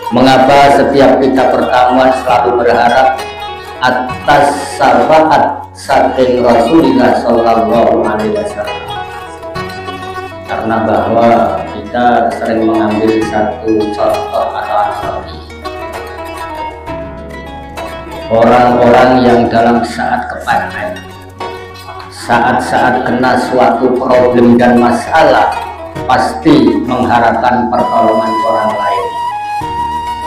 Mengapa setiap kita pertemuan selalu berharap atas syafaat saking Rasulullah Shallallahu Alaihi Wasallam? Karena bahwa kita sering mengambil satu contoh atau analogi orang-orang yang dalam saat kepahitan, saat-saat kena suatu problem dan masalah, pasti mengharapkan pertolongan orang lain.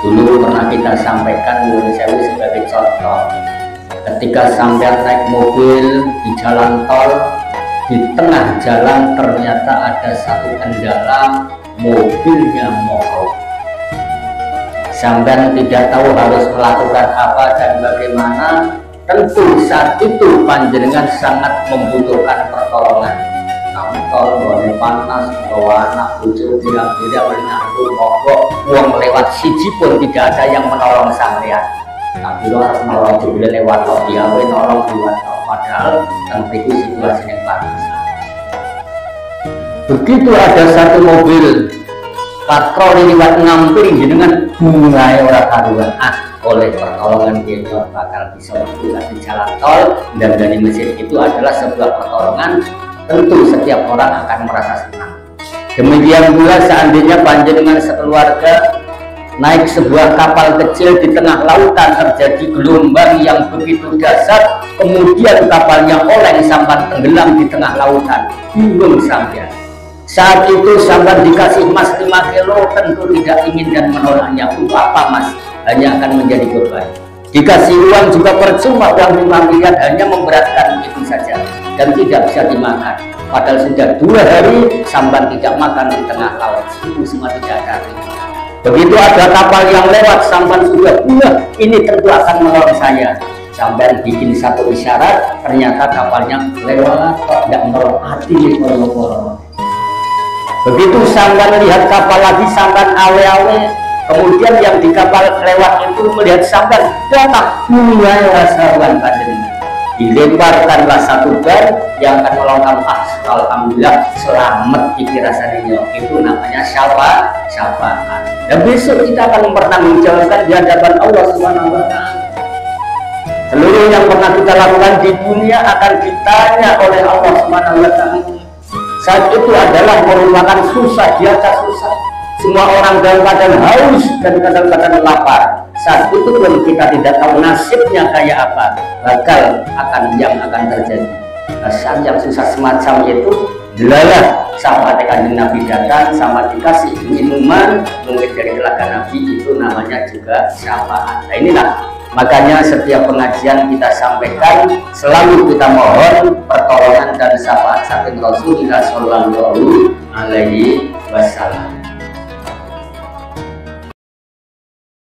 Dulu pernah kita sampaikan sebagai contoh, ketika sampai naik mobil di jalan tol, di tengah jalan ternyata ada satu kendala, mobilnya mogok. Sampai tidak tahu harus melakukan apa dan bagaimana. Tentu saat itu panjenengan sangat membutuhkan pertolongan. Tol boleh panas, bawa anak bucu bilang-bilang menanggung mogok, uang lewat siji pun tidak ada yang menolong sampean. Tapi lo harus menolong juga lewat tol, dia menolong lewat tol, padahal tentu itu situasi yang panas. Begitu ada satu mobil patroli lewat ngamping dengan bunga orang karuan, oleh pertolongan dia bakal bisa bergerak di jalan tol, dan dari mesin itu adalah sebuah pertolongan. Tentu setiap orang akan merasa senang. Demikian pula seandainya panjenengan sekeluarga naik sebuah kapal kecil di tengah lautan, terjadi gelombang yang begitu dahsyat, kemudian kapalnya oleng sampai tenggelam di tengah lautan, bingung sampean. Saat itu sampai dikasih emas 5 kilo, tentu tidak ingin dan menolaknya. Apa mas? Hanya akan menjadi beban. Dikasih uang juga percuma, uang 5 miliar hanya memberatkan itu saja dan tidak bisa dimakan. Padahal sudah 2 hari sampan tidak makan di tengah laut, itu semua tidak ada. Begitu ada kapal yang lewat, sampan sudah ini tentu akan menolong saya. Sampan bikin satu isyarat, ternyata kapalnya lewat kok tidak menolong, hati poro-poro. Begitu sampan lihat kapal lagi, sampan awe-awe. Kemudian yang di kapal lewat itu melihat sampan datang, mulai rasawan panjenengan. Dilemparkanlah satu ban yang akan melongkam, alhamdulillah selamat dikira sarinya. Itu namanya syafaat. Dan besok kita akan mempertanggungjawabkan di hadapan Allah Subhanahu wa Ta'ala. Seluruh yang pernah kita lakukan di dunia akan ditanya oleh Allah Subhanahu wa Ta'ala. Saat itu adalah merupakan susah di atas susah. Semua orang dalam keadaan haus dan kadang-kadang lapar. Saat itu pun kita tidak tahu nasibnya kayak apa, bakal yang akan terjadi. Saat yang susah semacam itu, delalah sama kanjeng Nabi datang, sama dikasih minuman mungkin dari telaga Nabi, itu namanya juga syafaat. Nah inilah makanya setiap pengajian kita sampaikan selalu kita mohon pertolongan dan syafaat saking Rasulullah Shallallahu Alaihi Wasallam.